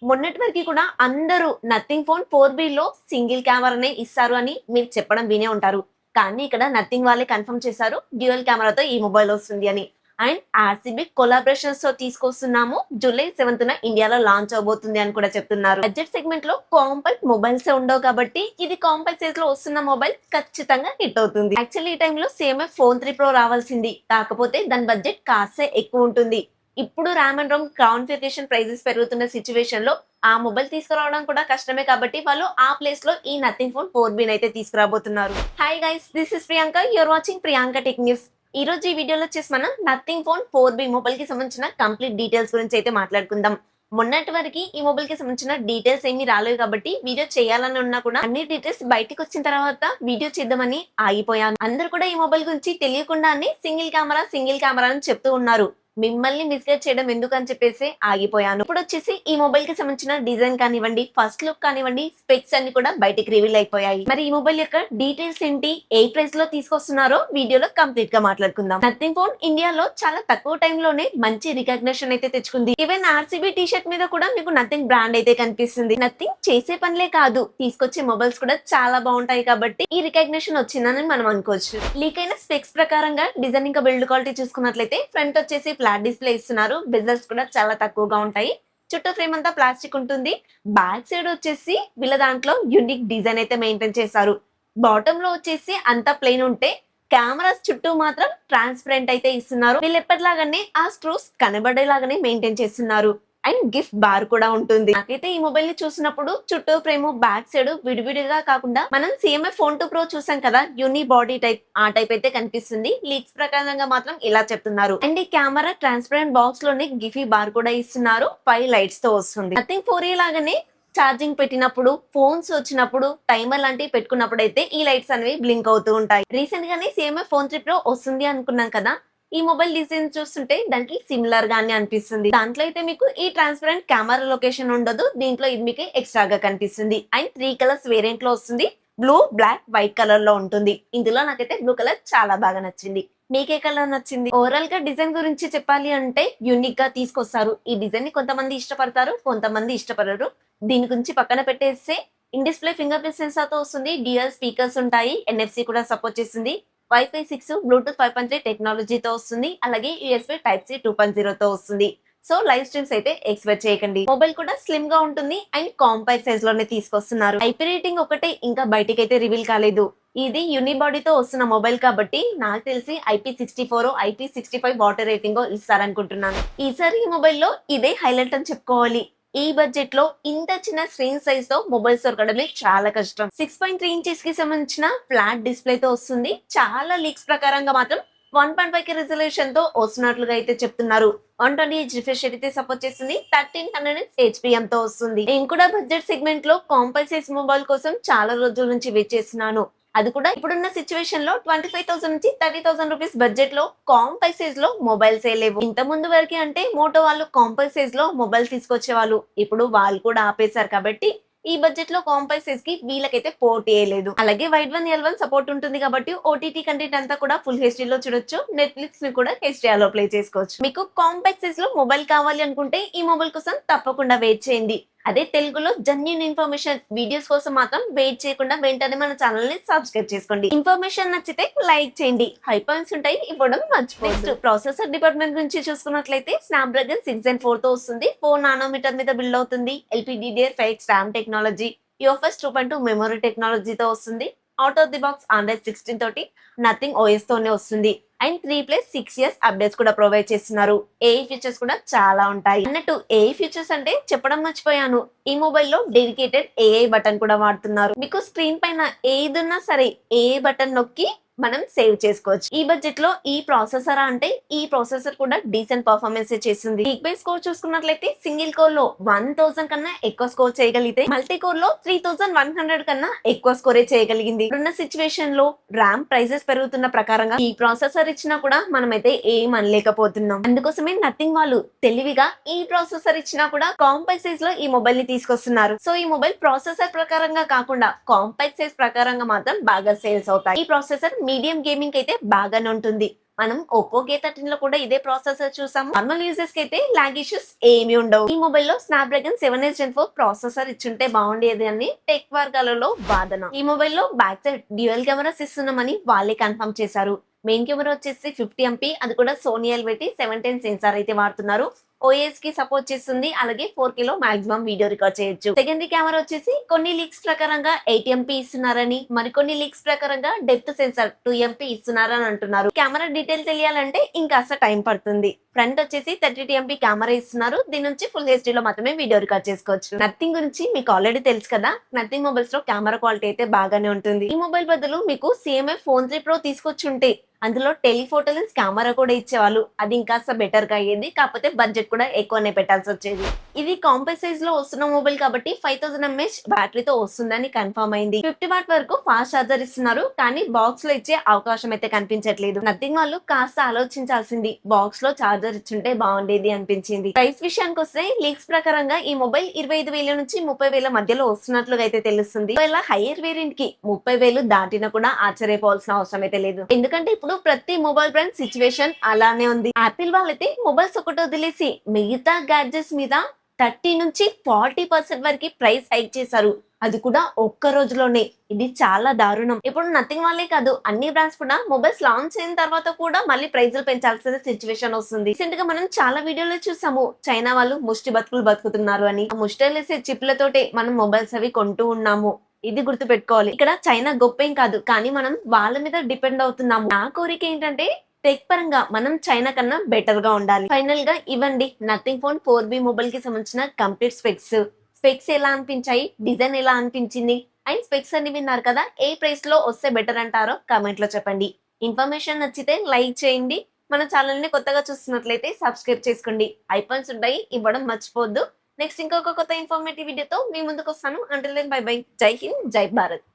మొన్నటి వరకు కూడా అందరూ నథింగ్ ఫోన్ 4B లో సింగిల్ కెమెరానే ఇస్తారు అని మీరు చెప్పడం వినే ఉంటారు. కానీ ఇక్కడ నథింగ్ వాళ్ళే కన్ఫర్మ్ చేశారు డ్యూయల్ కెమెరాతో ఈ మొబైల్ వస్తుంది అని. అండ్ ఆర్సీబీ కొలాబరేషన్స్ తో తీసుకొస్తున్నాము. జూలై 7th ఇండియాలో లాంచ్ అవబోతుంది అని కూడా చెప్తున్నారు. బడ్జెట్ సెగ్మెంట్ లో కాంపాక్ట్ మొబైల్స్ ఉండవు కాబట్టి ఇది కాంపాక్ట్ సైజ్ లో వస్తున్న మొబైల్ ఖచ్చితంగా హిట్ అవుతుంది. యాక్చువల్లీ ఈ టైంలో సేమ్ ఫోన్ 3 Pro రావాల్సింది, కాకపోతే దాని బడ్జెట్ కాస్త ఎక్కువ ఉంటుంది. ఇప్పుడు RAM and ROM configuration prices పెరుగుతున్న సిచ్యువేషన్ లో ఆ మొబైల్ తీసుకురావడం కూడా కష్టమే కాబట్టి వాళ్ళు ఆ ప్లేస్ లో ఈ నథింగ్ ఫోన్ 4B అయితే తీసుకురాబోతున్నారు. Hi guys, this is Priyanka, you're watching Priyanka tech news. ఈ రోజు ఈ వీడియోలో వచ్చేసి మనం నథింగ్ ఫోన్ 4B మొబైల్ కి సంబంధించిన కంప్లీట్ డీటెయిల్స్ గురించి అయితే మాట్లాడుకుందాం. మొన్నటి వరకు ఈ మొబైల్ కి సంబంధించిన డీటెయిల్స్ ఏమీ రాలేదు కాబట్టి వీడియో చేయాలని ఉన్నా కూడా అన్ని డీటెయిల్స్ బయటకు వచ్చిన తర్వాత వీడియో చేద్దామని ఆగిపోయాను. అందరు కూడా ఈ మొబైల్ గురించి తెలియకుండానే సింగిల్ కెమెరా అని చెప్తూ ఉన్నారు. మిమ్మల్ని మిస్గైడ్ చేయడం ఎందుకు అని చెప్పేసి ఆగిపోయాను. ఇప్పుడు వచ్చేసి ఈ మొబైల్ కి సంబంధించిన డిజైన్ కానివ్వండి, ఫస్ట్ లుక్ కానివ్వండి, స్పెక్స్ అన్ని కూడా బయటకి రివీల్ అయిపోయాయి. మరి ఈ మొబైల్ యొక్క డీటెయిల్స్ ఏంటి, ఏ ప్రైస్ లో తీసుకొస్తున్నారో వీడియోలో కంప్లీట్ గా మాట్లాడుకుందాం. నథింగ్ ఫోన్ ఇండియాలో చాలా తక్కువ టైం లోనే మంచి రికగ్నిషన్ అయితే తెచ్చుకుంది. ఈవెన్ ఆర్సీబీ టీ షర్ట్ మీద కూడా మీకు నథింగ్ బ్రాండ్ అయితే కనిపిస్తుంది. నథింగ్ చేసే పనులే కాదు, తీసుకొచ్చే మొబైల్స్ కూడా చాలా బాగుంటాయి కాబట్టి ఈ రికగ్నిషన్ వచ్చిందని మనం అనుకోవచ్చు. లీక్ అయిన స్పెక్స్ ప్రకారంగా డిజైన్ ఇంకా బిల్డ్ క్వాలిటీ చూసుకున్నట్లయితే ఫ్రంట్ వచ్చేసి ఫ్లాట్ డిస్ప్లే ఇస్తున్నారు. బెజల్స్ కూడా చాలా తక్కువగా ఉంటాయి. చుట్టూ ఫ్రేమ్ అంతా ప్లాస్టిక్ ఉంటుంది. బ్యాక్ సైడ్ వచ్చేసి వీళ్ళ దాంట్లో యూనిక్ డిజైన్ అయితే మెయింటైన్ చేశారు. బాటమ్ లో వచ్చేసి అంతా ప్లెయిన్ ఉంటే కెమెరాస్ చుట్టూ మాత్రం ట్రాన్స్పరెంట్ అయితే ఇస్తున్నారు. వీళ్ళు ఎప్పటిలాగానే ఆ స్క్రూస్ కనబడేలాగానే మెయింటైన్ చేస్తున్నారు. అండ్ గిఫ్ట్ బార్ కూడా ఉంటుంది. నాకైతే ఈ మొబైల్ ని చూసినప్పుడు చుట్టూ ఫ్రేమ్ బ్యాక్ సైడ్ విడివిడిగా కాకుండా మనం CMF Phone 2 Pro చూసాం కదా, యూని బాడీ టైప్, ఆ టైప్ అయితే కనిపిస్తుంది. లీక్స్ ప్రకారంగా మాత్రం ఇలా చెప్తున్నారు. అండ్ ఈ కెమెరా ట్రాన్స్పరెంట్ బాక్స్ లోనే గిఫీ బార్ కూడా ఇస్తున్నారు. 5 లైట్స్ తో వస్తుంది. నథింగ్ 4A లాగానే ఛార్జింగ్ పెట్టినప్పుడు, ఫోన్స్ వచ్చినప్పుడు, టైమర్ లాంటివి పెట్టుకున్నప్పుడు అయితే ఈ లైట్స్ అనేవి బ్లింక్ అవుతూ ఉంటాయి. రీసెంట్ గానే CMF Phone 3 Pro వస్తుంది అనుకున్నాం కదా, ఈ మొబైల్ డిజైన్ చూస్తుంటే దానికి సిమిలర్ గానే అనిపిస్తుంది. దాంట్లో అయితే మీకు ఈ ట్రాన్స్పరెంట్ కెమెరా లొకేషన్ ఉండదు. దీంట్లో ఇది మీకు ఎక్స్ట్రాగా కనిపిస్తుంది. అండ్ 3 కలర్స్ వేరియంట్ లో వస్తుంది. బ్లూ, బ్లాక్, వైట్ కలర్ లో ఉంటుంది. ఇందులో నాకైతే బ్లూ కలర్ చాలా బాగా నచ్చింది. మీకే కలర్ నచ్చింది? ఓవరాల్ గా డిజైన్ గురించి చెప్పాలి అంటే యూనిక్ గా తీసుకొస్తారు. ఈ డిజైన్ ని కొంతమంది ఇష్టపడతారు, కొంతమంది ఇష్టపడరు. దీని గురించి పక్కన పెట్టేస్తే in display finger print censor తో వస్తుంది. డ్యూయల్ స్పీకర్స్ ఉంటాయి. NFC కూడా సపోర్ట్ చేస్తుంది. Wi-Fi 6, బ్లూటూత్ 5.3 టెక్నాలజీతో వస్తుంది. అలాగే USB Type-C 2.0 తో వస్తుంది. సో లైవ్ స్ట్రీమ్స్ అయితే ఎక్స్పెక్ట్ చేయకండి. మొబైల్ కూడా స్లిమ్ గా ఉంటుంది అండ్ కాంపాక్ట్ సైజ్ లోనే తీసుకొస్తున్నారు. IP రేటింగ్ ఒకటే ఇంకా బయటికి అయితే రివీల్ కాలేదు. ఇది యూనిబాడీతో వస్తున్న మొబైల్ కాబట్టి నాకు తెలిసి IP64, IP65 వాటర్ రేటింగ్ ఇస్తారనుకుంటున్నాను. ఈసారి ఈ మొబైల్లో ఇదే హైలైట్ అని చెప్పుకోవాలి. ఈ బడ్జెట్ లో ఇంత చిన్న స్క్రీన్ సైజ్ తో మొబైల్స్ దొరకడమే చాలా కష్టం. 6.3 ఇంచెస్ కి సంబంధించిన ఫ్లాట్ డిస్ప్లే తో వస్తుంది. చాలా లీక్స్ ప్రకారంగా మాత్రం 1.5K రిజల్యూషన్ తో వస్తున్నట్లుగా అయితే చెప్తున్నారు. 120Hz రిఫ్రెష్ రేట్ అయితే సపోర్ట్ చేస్తుంది. 1300 HPM తో వస్తుంది. నేను కూడా బడ్జెట్ సెగ్మెంట్ లో కాంపాక్ట్ సైజ్ మొబైల్ కోసం చాలా రోజుల నుంచి వెయిట్ చేస్తున్నాను. అది కూడా ఇప్పుడున్న సిచ్యువేషన్ లో 25,000 నుంచి 30,000 రూపీస్ బడ్జెట్ లో కాంపాక్ట్ సైజ్ లో మొబైల్స్ ఏ లేవు. ఇంత ముందు వరకు అంటే మోటో వాళ్ళు కాంపాక్ట్ సైజ్ లో మొబైల్ తీసుకొచ్చే వాళ్ళు. ఇప్పుడు వాళ్ళు కూడా ఆపేశారు కాబట్టి ఈ బడ్జెట్ లో కాంపాక్ట్ సైజ్ కి వీళ్ళకైతే పోటీ లేదు. అలాగే వైడ్ 1 L1 సపోర్ట్ ఉంటుంది కాబట్టి OTT కంటెంట్ అంతా కూడా ఫుల్ HD లో చూడొచ్చు. నెట్ఫ్లిక్స్ ని కూడా HDR లో ప్లే చేసుకోవచ్చు. మీకు కాంపాక్ట్ సైజ్ లో మొబైల్ కావాలి అనుకుంటే ఈ మొబైల్ కోసం తప్పకుండా వెయిట్ చేయండి. అదే తెలుగులో జెన్యూన్ ఇన్ఫర్మేషన్ వీడియోస్ కోసం మాత్రం వెయిట్ చేయకుండా వెంటనే మన ఛానల్ ని సబ్స్క్రైబ్ చేసుకోండి. ఇన్ఫర్మేషన్ నచ్చితే లైక్ చేయండి. హై పాయింట్స్ ఉంటాయి, ఇవ్వడం మర్చిపోవద్దు. ప్రాసెసర్ డిపార్ట్మెంట్ గురించి చూసుకున్నట్లయితే స్నాప్డ్రాగన్ 6 Gen 4 తో వస్తుంది. 4 నానోమీటర్ మీద బిల్డ్ అవుతుంది. LPDDR5 RAM technology, UFS 2.2 memory టెక్నాలజీతో వస్తుంది. Out of the box Android 16 తోటి నథింగ్ OS తోనే వస్తుంది. అండ్ 3+6 years అప్డేట్స్ కూడా ప్రొవైడ్ చేస్తున్నారు. AI ఫీచర్స్ కూడా చాలా ఉంటాయి. అన్నట్టు AI ఫీచర్స్ అంటే చెప్పడం మర్చిపోయాను. ఈ మొబైల్లో డెడికేటెడ్ AI బటన్ కూడా వాడుతున్నారు. మీకు స్క్రీన్ పైన ఏదున్నా సరే AI బటన్ నొక్కి మనం సేవ్ చేసుకోవచ్చు. ఈ బడ్జెట్ లో ఈ ప్రాసెసర్ అంటే ఈ ప్రాసెసర్ కూడా డీసెంట్ పర్ఫార్మెన్స్ చేస్తుంది. గీక్ స్కోర్ చూసుకున్నట్లయితే సింగిల్ కోర్ లో 1000 కన్నా ఎక్కువ స్కోర్ చేయగలిగితే మల్టీ కోర్ లో 3100 కన్నా ఎక్కువ స్కోరే చేయగలిగింది. ఇప్పుడున్న సిచ్యువేషన్ లో ర్యామ్ ప్రైసెస్ పెరుగుతున్న ప్రకారంగా ఈ ప్రాసెసర్ ఇచ్చినా కూడా మనమైతే ఏం అనలేకపోతున్నాం. అందుకోసమే నథింగ్ వాళ్ళు తెలివిగా ఈ ప్రాసెసర్ ఇచ్చినా కూడా కాంపాక్ట్ సైజ్ లో ఈ మొబైల్ ని తీసుకొస్తున్నారు. సో ఈ మొబైల్ ప్రాసెసర్ ప్రకారంగా కాకుండా కాంపాక్ట్ సైజ్ ప్రకారంగా మాత్రం బాగా సేల్స్ అవుతాయి. ఈ ప్రాసెసర్ మీడియం గేమింగ్ అయితే బాగానే ఉంటుంది. మనం ఒప్పో K13 లో కూడా ఇదే ప్రాసెసర్ చూసాము. నార్మల్ యూజర్స్ కి అయితే లాగ్ ఇష్యూస్ ఏమీ ఉండవు. ఈ మొబైల్ లో స్నాప్డ్రాగన్ 7 Gen 4 ప్రాసెసర్ ఇచ్చుంటే బాగుండేది అని టెక్ వర్గాలలో వాదన. ఈ మొబైల్ లో బ్యాక్ సైడ్ డ్యూయల్ కెమెరాస్ ఇస్తున్నామని వాళ్ళే కన్ఫర్మ్ చేశారు. మెయిన్ కెమెరా వచ్చేసి 50 MP, అది కూడా సోనీ LVT 710 సెన్సార్ అయితే వాడుతున్నారు. ఓఎస్ కి సపోర్ట్ చేస్తుంది. అలాగే 4K లో మాక్సిమం వీడియో రికార్డ్ చేయొచ్చు. సెకండరీ కెమెరా వచ్చేసి కొన్ని లీక్స్ ప్రకారంగా 8 MP ఇస్తున్నారని, మరికొన్ని లీక్స్ ప్రకారంగా డెప్త్ సెన్సార్ 2 MP ఇస్తున్నారని అంటున్నారు. కెమెరా డీటెయిల్ తెలియాలంటే ఇంకాస్త టైం పడుతుంది. ఫ్రంట్ వచ్చేసి 32 MP కెమెరా ఇస్తున్నారు. దీని నుంచి ఫుల్ HD లో మాత్రమే వీడియో రికార్డ్ చేసుకోవచ్చు. నథింగ్ గురించి మీకు ఆల్రెడీ తెలుసు కదా. నథింగ్ మొబైల్స్ లో కెమెరా క్వాలిటీ అయితే బాగానే ఉంటుంది. ఈ మొబైల్ బదులు మీకు CMI Phone 3 Pro తీసుకొచ్చి ఉంటే అందులో టెలిఫోటో లెన్స్ కెమెరా కూడా ఇచ్చేవాళ్ళు. అది ఇంకాస్త బెటర్ గా అయ్యేది. కాకపోతే బడ్జెట్ కూడా ఎక్కువనే పెట్టాల్సి వచ్చేది. ఇది కాంపాక్ట్ సైజ్ లో వస్తున్న మొబైల్ కాబట్టి 5000 mAh బ్యాటరీతో వస్తుందని కన్ఫర్మ్ అయింది. 50 వాట్ వరకు ఫాస్ట్ చార్జర్ ఇస్తున్నారు. కానీ బాక్స్ లో ఇచ్చే అవకాశం అయితే కనిపించట్లేదు. నథింగ్ వాళ్ళు కాస్త ఆలోచించాల్సింది. బాక్స్ లో చార్జర్ ఇచ్చుంటే బాగుండేది అనిపించింది. ప్రైస్ విషయానికి వస్తే లీక్స్ ప్రకారంగా ఈ మొబైల్ 25,000 నుంచి 30,000 మధ్యలో వస్తున్నట్లుగా అయితే తెలుస్తుంది. ఒకవేళ హైయర్ వేరియంట్ కి 30,000 దాటినా కూడా ఆశ్చర్యపోవాల్సిన అవసరం అయితే లేదు. ఎందుకంటే ఇప్పుడు ప్రతి మొబైల్ బ్రాండ్ సిచ్యువేషన్ అలానే ఉంది. యాపిల్ వాళ్ళైతే మొబైల్స్ ఒకటి వదిలేసి మిగతా గ్యాడ్జెట్స్ మీద 30 నుంచి 40% వరకు ప్రైస్ హైక్ చేశారు. అది కూడా ఒక్క రోజులోనే. ఇది చాలా దారుణం. ఇప్పుడు నథింగ్ వాళ్ళే కాదు, అన్ని బ్రాండ్స్ కూడా మొబైల్స్ లాంచ్ అయిన తర్వాత కూడా మళ్ళీ ప్రైజులు పెంచాల్సిన సిచ్యువేషన్ వస్తుంది. రీసెంట్ గా మనం చాలా వీడియోలో చూసాము, చైనా వాళ్ళు ముష్టి బతుకులు బతుకుతున్నారు అని. ఆ ముష్టిలేసే చిప్లతోటే మనం మొబైల్స్ అవి కొంటూ ఉన్నాము. ఇది గుర్తు పెట్టుకోవాలి. ఇక్కడ చైనా గొప్పేం కాదు, కానీ మనం వాళ్ళ మీద డిపెండ్ అవుతున్నాము. నా కోరిక ఏంటంటే టెక్ పరంగా మనం చైనా కన్నా బెటర్ గా ఉండాలి. ఫైనల్ గా ఇవ్వండి నథింగ్ ఫోన్ 4B మొబైల్ కి సంబంధించిన కంప్లీట్ స్పెక్స్ ఎలా అనిపించాయి, డిజైన్ ఎలా అనిపించింది అండ్ స్పెక్స్ అన్ని విన్నారు కదా. ఏ ప్రైస్ లో వస్తే బెటర్ అంటారో కామెంట్ లో చెప్పండి. ఇన్ఫర్మేషన్ నచ్చితే లైక్ చేయండి. మన ఛానల్ ని కొత్తగా చూస్తున్నట్లయితే సబ్స్క్రైబ్ చేసుకోండి. ఐకాన్స్ ఉంటాయి, ఇవ్వడం మర్చిపోవద్దు. నెక్స్ట్ ఇంకొక కొత్త ఇన్ఫర్మేటివ్ వీడియోతో మీ ముందుకు వస్తాను. Until then bye bye. జై హింద్, జై భారత్.